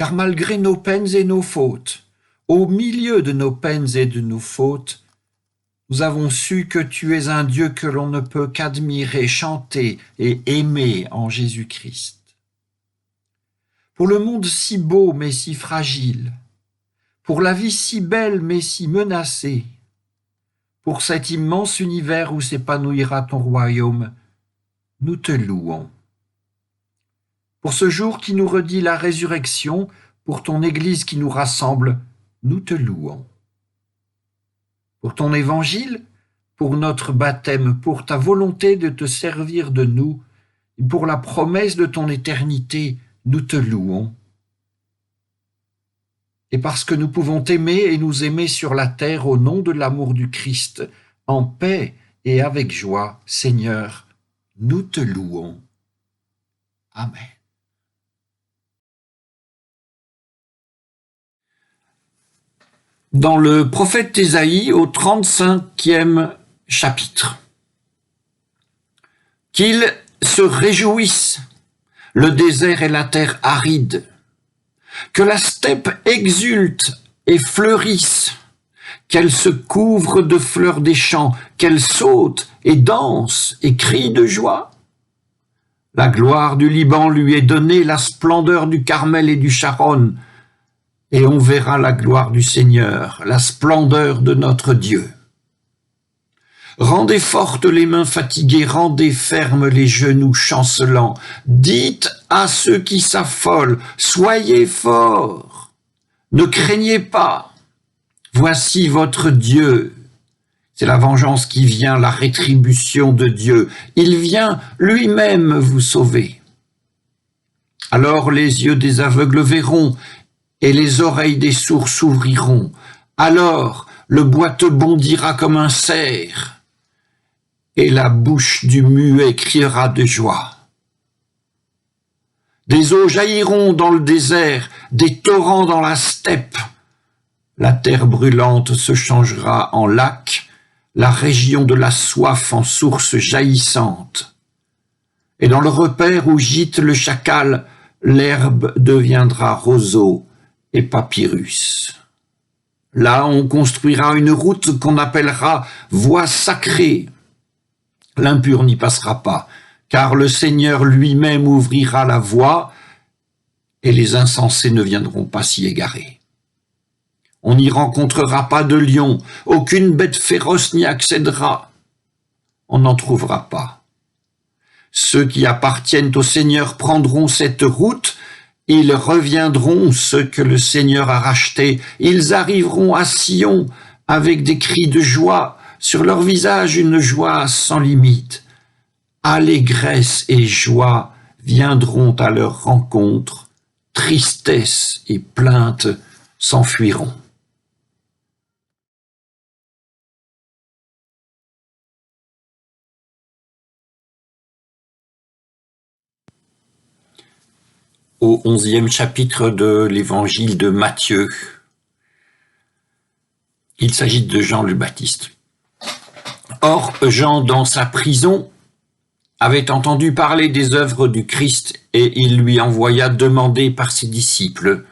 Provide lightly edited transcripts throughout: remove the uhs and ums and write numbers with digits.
car malgré nos peines et nos fautes, au milieu de nos peines et de nos fautes, nous avons su que tu es un Dieu que l'on ne peut qu'admirer, chanter et aimer en Jésus-Christ. Pour le monde si beau mais si fragile, pour la vie si belle mais si menacée, pour cet immense univers où s'épanouira ton royaume, nous te louons. Pour ce jour qui nous redit la résurrection, pour ton Église qui nous rassemble, nous te louons. Pour ton évangile, pour notre baptême, pour ta volonté de te servir de nous, et pour la promesse de ton éternité, nous te louons. Et parce que nous pouvons t'aimer et nous aimer sur la terre au nom de l'amour du Christ, en paix et avec joie, Seigneur, nous te louons. Amen. Dans le prophète Ésaïe, au 35e chapitre. Qu'ils se réjouissent, le désert et la terre aride, que la steppe exulte et fleurisse, qu'elle se couvre de fleurs des champs, qu'elle saute et danse et crie de joie. La gloire du Liban lui est donnée, la splendeur du Carmel et du Sharon, et on verra la gloire du Seigneur, la splendeur de notre Dieu. Rendez fortes les mains fatiguées, rendez fermes les genoux chancelants. Dites à ceux qui s'affolent, soyez forts, ne craignez pas. Voici votre Dieu. C'est la vengeance qui vient, la rétribution de Dieu. Il vient lui-même vous sauver. Alors les yeux des aveugles verront, et les oreilles des sourds s'ouvriront. Alors le boiteux bondira comme un cerf, et la bouche du muet criera de joie. Des eaux jailliront dans le désert, des torrents dans la steppe. La terre brûlante se changera en lac, la région de la soif en source jaillissante. Et dans le repaire où gîte le chacal, l'herbe deviendra roseau et papyrus. Là, on construira une route qu'on appellera voie sacrée. L'impur n'y passera pas, car le Seigneur lui-même ouvrira la voie et les insensés ne viendront pas s'y égarer. On n'y rencontrera pas de lion, aucune bête féroce n'y accédera. On n'en trouvera pas. Ceux qui appartiennent au Seigneur prendront cette route. Ils reviendront, ceux que le Seigneur a rachetés. Ils arriveront à Sion avec des cris de joie, sur leur visage une joie sans limite. Allégresse et joie viendront à leur rencontre, tristesse et plainte s'enfuiront. Au 11e chapitre de l'évangile de Matthieu. Il s'agit de Jean le Baptiste. Or, Jean, dans sa prison, avait entendu parler des œuvres du Christ et il lui envoya demander par ses disciples :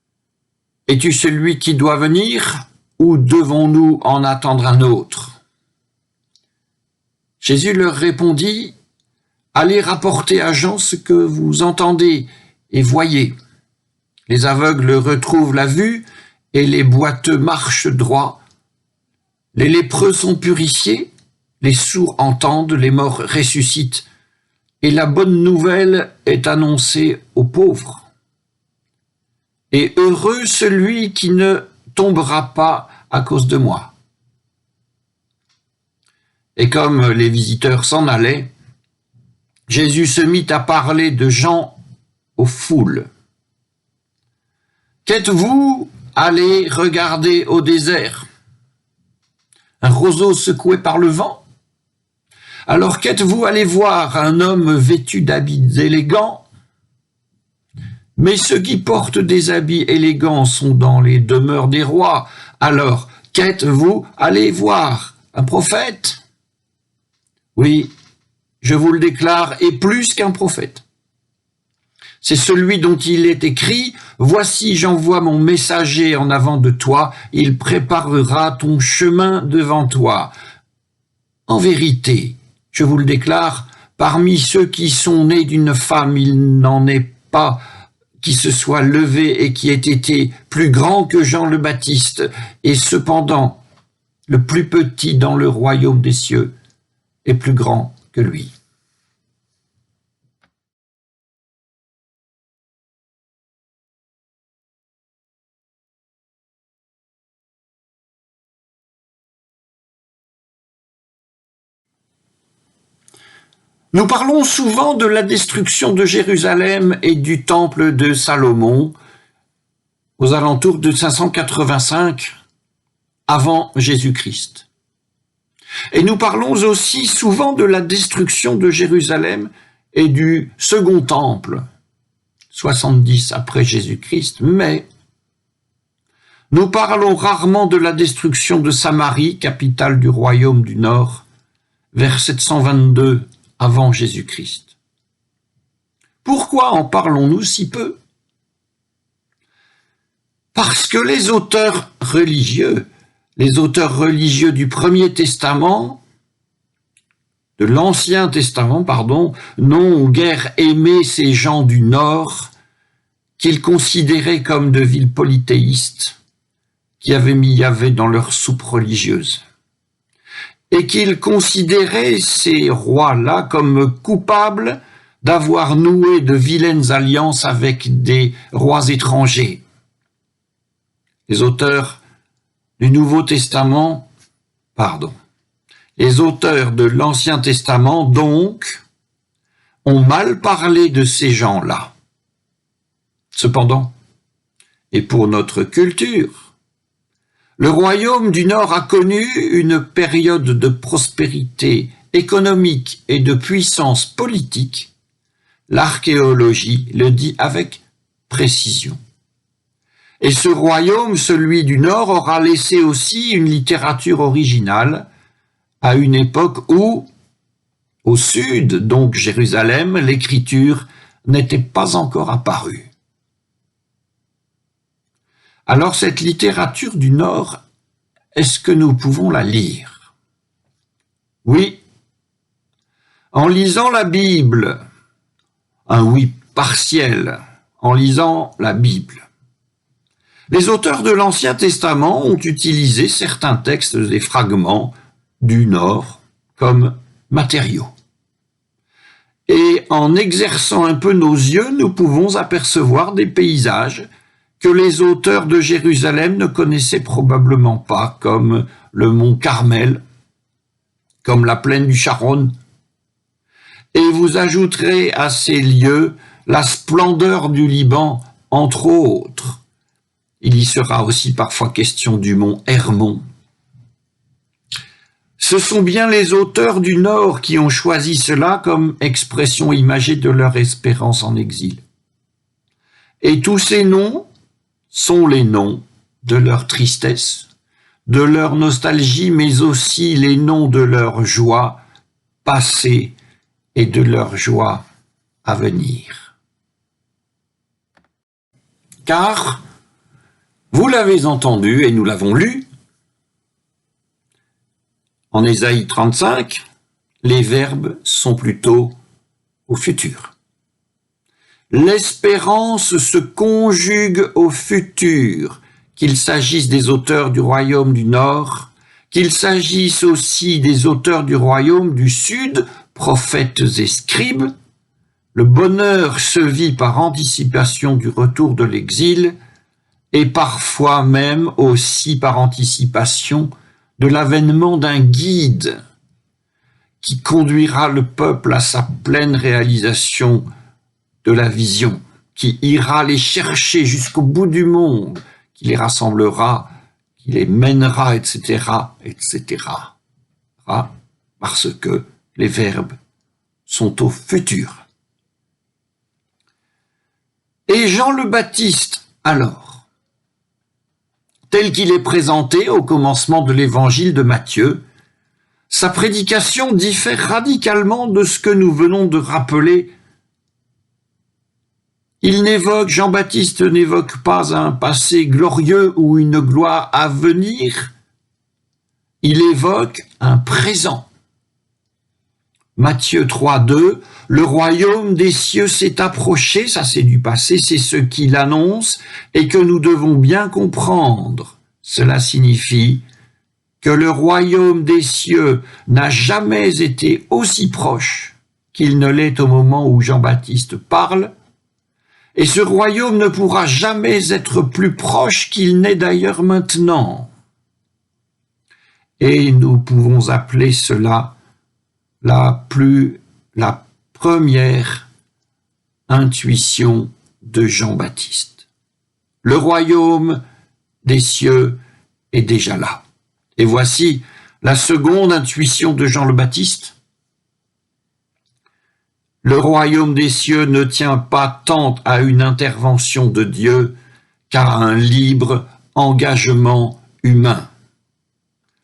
« Es-tu celui qui doit venir ou devons-nous en attendre un autre ?» Jésus leur répondit : « Allez rapporter à Jean ce que vous entendez et voyez. Les aveugles retrouvent la vue et les boiteux marchent droit. Les lépreux sont purifiés, les sourds entendent, les morts ressuscitent, et la bonne nouvelle est annoncée aux pauvres. Et heureux celui qui ne tombera pas à cause de moi. » Et comme les visiteurs s'en allaient, Jésus se mit à parler de Jean aux foules. « Qu'êtes-vous allés regarder au désert ? Un roseau secoué par le vent ? Alors qu'êtes-vous allés voir un homme vêtu d'habits élégants ? Mais ceux qui portent des habits élégants sont dans les demeures des rois. Alors qu'êtes-vous allés voir ? Un prophète ? Oui, je vous le déclare, et plus qu'un prophète. C'est celui dont il est écrit « Voici, j'envoie mon messager en avant de toi, il préparera ton chemin devant toi. » En vérité, je vous le déclare, parmi ceux qui sont nés d'une femme, il n'en est pas qui se soit levé et qui ait été plus grand que Jean le Baptiste, et cependant, le plus petit dans le royaume des cieux est plus grand que lui. Nous parlons souvent de la destruction de Jérusalem et du temple de Salomon aux alentours de 585 avant Jésus-Christ. Et nous parlons aussi souvent de la destruction de Jérusalem et du second temple, 70 après Jésus-Christ, mais nous parlons rarement de la destruction de Samarie, capitale du royaume du Nord, vers 722 avant Jésus-Christ. Pourquoi en parlons-nous si peu? Parce que les auteurs religieux du Premier Testament, de l'Ancien Testament, n'ont guère aimé ces gens du Nord qu'ils considéraient comme de vils polythéistes qui avaient mis Yahvé dans leur soupe religieuse. Et qu'ils considéraient ces rois-là comme coupables d'avoir noué de vilaines alliances avec des rois étrangers. Les auteurs du Nouveau Testament, les auteurs de l'Ancien Testament, donc, ont mal parlé de ces gens-là. Cependant, et pour notre culture, le royaume du Nord a connu une période de prospérité économique et de puissance politique. L'archéologie le dit avec précision. Et ce royaume, celui du Nord, aura laissé aussi une littérature originale à une époque où, au sud, donc Jérusalem, l'écriture n'était pas encore apparue. Alors cette littérature du Nord, est-ce que nous pouvons la lire? Oui. En lisant la Bible, un oui partiel, en lisant la Bible. Les auteurs de l'Ancien Testament ont utilisé certains textes et fragments du Nord comme matériaux. Et en exerçant un peu nos yeux, nous pouvons apercevoir des paysages que les auteurs de Jérusalem ne connaissaient probablement pas, comme le mont Carmel, comme la plaine du Charon. Et vous ajouterez à ces lieux la splendeur du Liban, entre autres. Il y sera aussi parfois question du mont Hermon. Ce sont bien les auteurs du Nord qui ont choisi cela comme expression imagée de leur espérance en exil. Et tous ces noms sont les noms de leur tristesse, de leur nostalgie, mais aussi les noms de leur joie passée et de leur joie à venir. Car, vous l'avez entendu et nous l'avons lu, en Ésaïe 35, les verbes sont plutôt au futur. L'espérance se conjugue au futur, qu'il s'agisse des auteurs du royaume du Nord, qu'il s'agisse aussi des auteurs du royaume du Sud, prophètes et scribes. Le bonheur se vit par anticipation du retour de l'exil et parfois même aussi par anticipation de l'avènement d'un guide qui conduira le peuple à sa pleine réalisation de la vision, qui ira les chercher jusqu'au bout du monde, qui les rassemblera, qui les mènera, etc., etc. Parce que les verbes sont au futur. Et Jean le Baptiste, alors, tel qu'il est présenté au commencement de l'évangile de Matthieu, sa prédication diffère radicalement de ce que nous venons de rappeler Jean-Baptiste n'évoque pas un passé glorieux ou une gloire à venir, il évoque un présent. Matthieu 3,2, le royaume des cieux s'est approché, ça c'est du passé, c'est ce qu'il annonce et que nous devons bien comprendre. Cela signifie que le royaume des cieux n'a jamais été aussi proche qu'il ne l'est au moment où Jean-Baptiste parle, et ce royaume ne pourra jamais être plus proche qu'il n'est d'ailleurs maintenant. Et nous pouvons appeler cela la première intuition de Jean-Baptiste. Le royaume des cieux est déjà là. Et voici la seconde intuition de Jean le Baptiste. Le royaume des cieux ne tient pas tant à une intervention de Dieu qu'à un libre engagement humain.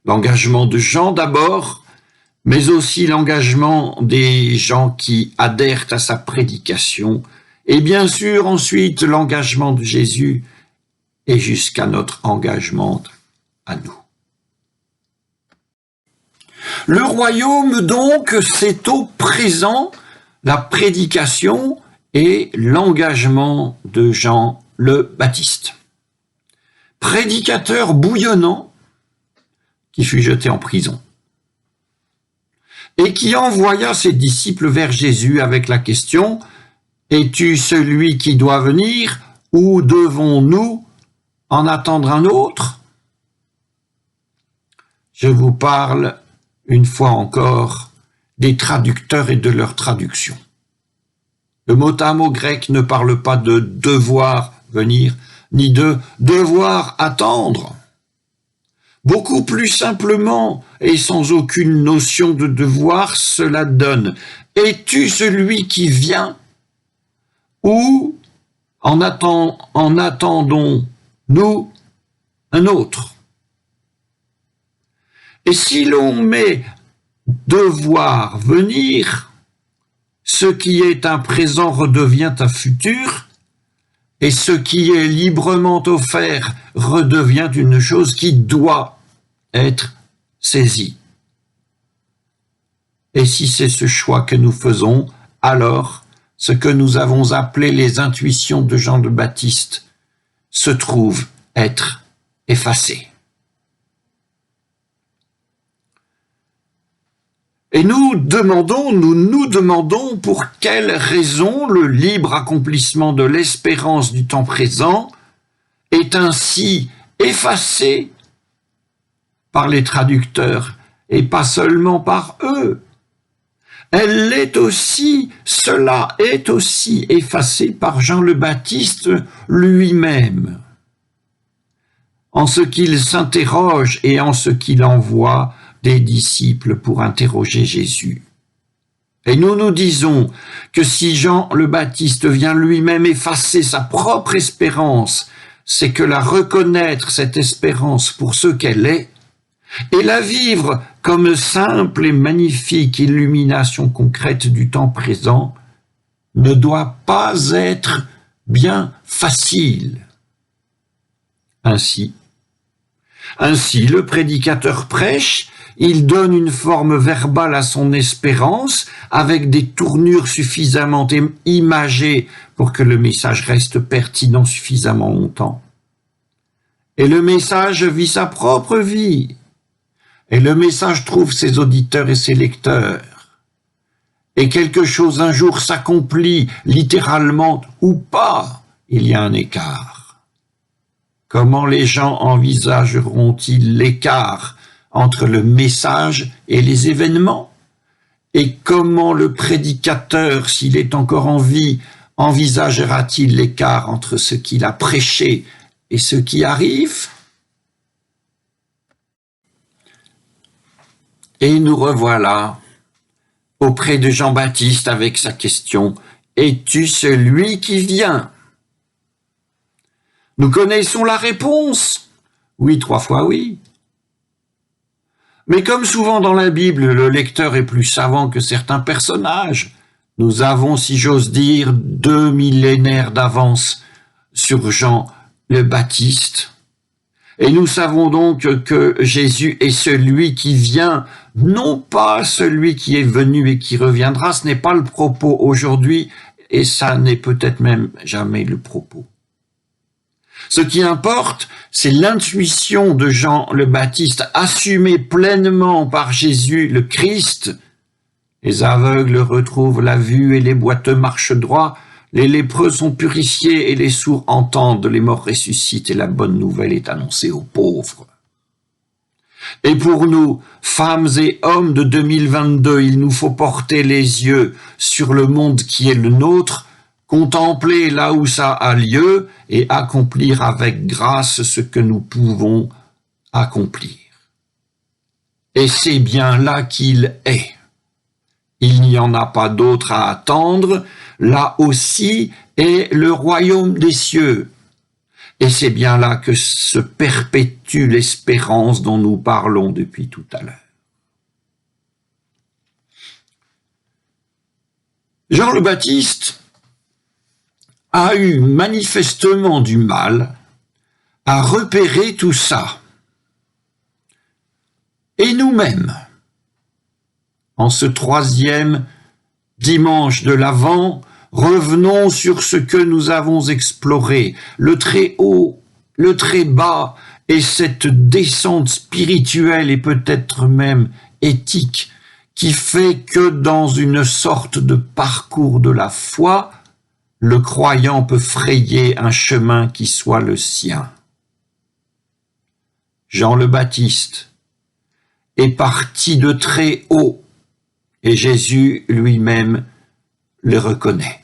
L'engagement de Jean d'abord, mais aussi l'engagement des gens qui adhèrent à sa prédication, et bien sûr ensuite l'engagement de Jésus, et jusqu'à notre engagement à nous. Le royaume donc, c'est au présent la prédication et l'engagement de Jean le Baptiste. Prédicateur bouillonnant qui fut jeté en prison et qui envoya ses disciples vers Jésus avec la question « Es-tu celui qui doit venir ou devons-nous en attendre un autre ?» Je vous parle une fois encore des traducteurs et de leur traduction. Le mot à mot grec ne parle pas de devoir venir, ni de devoir attendre. Beaucoup plus simplement et sans aucune notion de devoir, cela donne « Es-tu celui qui vient ?» ou « En attendons-nous un autre ?» Et si l'on met « devoir venir », ce qui est un présent redevient un futur, et ce qui est librement offert redevient une chose qui doit être saisie. Et si c'est ce choix que nous faisons, alors ce que nous avons appelé les intuitions de Jean le Baptiste se trouve être effacé. Et nous nous demandons pour quelle raison le libre accomplissement de l'espérance du temps présent est ainsi effacé par les traducteurs et pas seulement par eux. Cela est aussi effacé par Jean le Baptiste lui-même, en ce qu'il s'interroge et en ce qu'il envoie des disciples pour interroger Jésus. Et nous nous disons que si Jean le Baptiste vient lui-même effacer sa propre espérance, c'est que la reconnaître, cette espérance, pour ce qu'elle est, et la vivre comme simple et magnifique illumination concrète du temps présent, ne doit pas être bien facile. Ainsi, le prédicateur prêche, il donne une forme verbale à son espérance avec des tournures suffisamment imagées pour que le message reste pertinent suffisamment longtemps. Et le message vit sa propre vie. Et le message trouve ses auditeurs et ses lecteurs. Et quelque chose un jour s'accomplit, littéralement ou pas, il y a un écart. Comment les gens envisageront-ils l'écart entre le message et les événements? Et comment le prédicateur, s'il est encore en vie, envisagera-t-il l'écart entre ce qu'il a prêché et ce qui arrive? Et nous revoilà auprès de Jean-Baptiste avec sa question « Es-tu celui qui vient ?» Nous connaissons la réponse. Oui, 3 fois oui. Mais comme souvent dans la Bible, le lecteur est plus savant que certains personnages. Nous avons, si j'ose dire, 2 millénaires d'avance sur Jean le Baptiste. Et nous savons donc que Jésus est celui qui vient, non pas celui qui est venu et qui reviendra. Ce n'est pas le propos aujourd'hui, et ça n'est peut-être même jamais le propos. Ce qui importe, c'est l'intuition de Jean le Baptiste, assumée pleinement par Jésus le Christ. Les aveugles retrouvent la vue et les boiteux marchent droit, les lépreux sont purifiés et les sourds entendent, les morts ressuscitent et la bonne nouvelle est annoncée aux pauvres. Et pour nous, femmes et hommes de 2022, il nous faut porter les yeux sur le monde qui est le nôtre, contempler là où ça a lieu et accomplir avec grâce ce que nous pouvons accomplir. Et c'est bien là qu'il est. Il n'y en a pas d'autre à attendre, là aussi est le royaume des cieux. Et c'est bien là que se perpétue l'espérance dont nous parlons depuis tout à l'heure. Jean le Baptiste a eu manifestement du mal à repérer tout ça. Et nous-mêmes, en ce 3e dimanche de l'Avent, revenons sur ce que nous avons exploré, le très haut, le très bas, et cette descente spirituelle et peut-être même éthique qui fait que dans une sorte de parcours de la foi, le croyant peut frayer un chemin qui soit le sien. Jean le Baptiste est parti de très haut, et Jésus lui-même le reconnaît.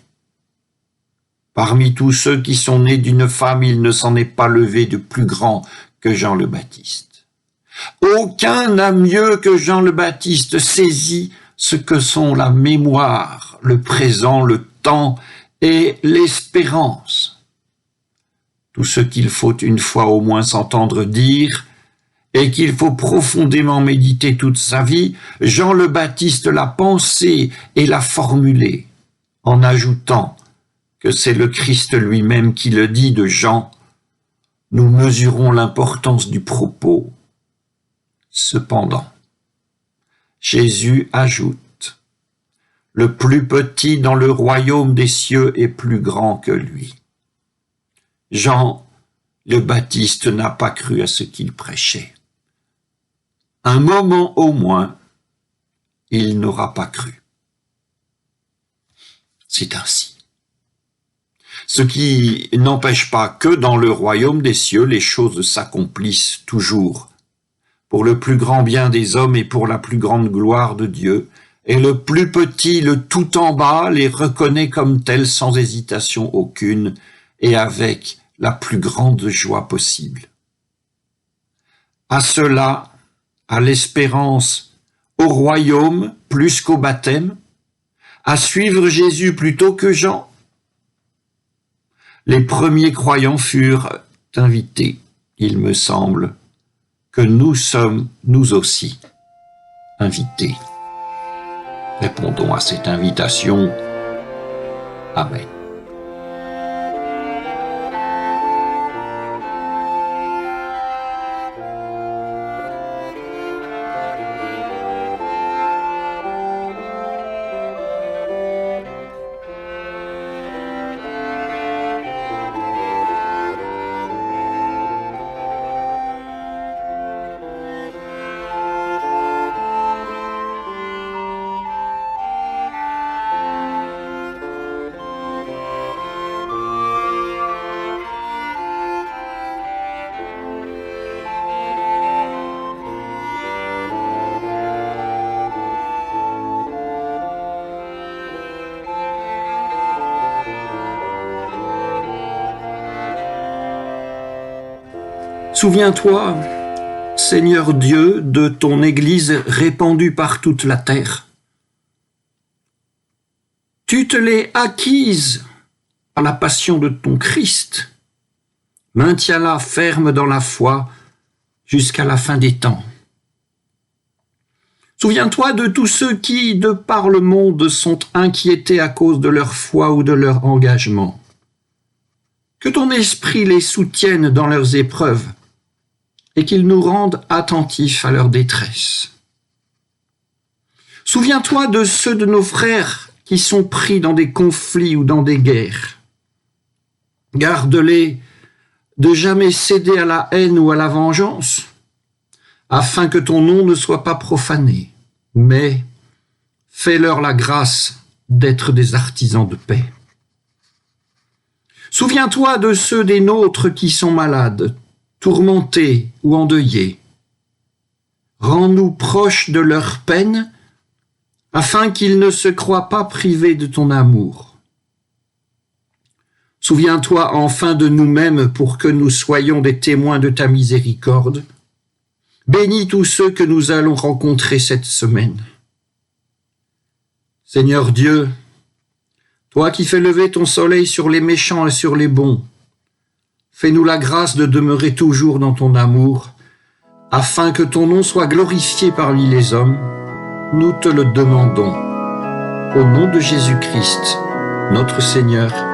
Parmi tous ceux qui sont nés d'une femme, il ne s'en est pas levé de plus grand que Jean le Baptiste. Aucun n'a mieux que Jean le Baptiste saisi ce que sont la mémoire, le présent, le temps et l'espérance. Tout ce qu'il faut une fois au moins s'entendre dire et qu'il faut profondément méditer toute sa vie, Jean le Baptiste l'a pensé et l'a formulé, en ajoutant que c'est le Christ lui-même qui le dit de Jean. Nous mesurons l'importance du propos. Cependant, Jésus ajoute, « Le plus petit dans le royaume des cieux est plus grand que lui. » Jean le Baptiste n'a pas cru à ce qu'il prêchait. Un moment au moins, il n'aura pas cru. C'est ainsi. Ce qui n'empêche pas que dans le royaume des cieux, les choses s'accomplissent toujours, pour le plus grand bien des hommes et pour la plus grande gloire de Dieu, et le plus petit, le tout en bas, les reconnaît comme tels sans hésitation aucune et avec la plus grande joie possible. À cela, à l'espérance, au royaume plus qu'au baptême, à suivre Jésus plutôt que Jean. Les premiers croyants furent invités, il me semble, que nous sommes, nous aussi, invités. Répondons à cette invitation. Amen. Souviens-toi, Seigneur Dieu, de ton Église répandue par toute la terre. Tu te l'es acquise par la passion de ton Christ. Maintiens-la ferme dans la foi jusqu'à la fin des temps. Souviens-toi de tous ceux qui, de par le monde, sont inquiétés à cause de leur foi ou de leur engagement. Que ton esprit les soutienne dans leurs épreuves et qu'il nous rende attentifs à leur détresse. Souviens-toi de ceux de nos frères qui sont pris dans des conflits ou dans des guerres. Garde-les de jamais céder à la haine ou à la vengeance, afin que ton nom ne soit pas profané, mais fais-leur la grâce d'être des artisans de paix. Souviens-toi de ceux des nôtres qui sont malades, tourmentés ou endeuillés. Rends-nous proches de leur peine, afin qu'ils ne se croient pas privés de ton amour. Souviens-toi enfin de nous-mêmes pour que nous soyons des témoins de ta miséricorde. Bénis tous ceux que nous allons rencontrer cette semaine. Seigneur Dieu, toi qui fais lever ton soleil sur les méchants et sur les bons, fais-nous la grâce de demeurer toujours dans ton amour, afin que ton nom soit glorifié parmi les hommes. Nous te le demandons. Au nom de Jésus-Christ, notre Seigneur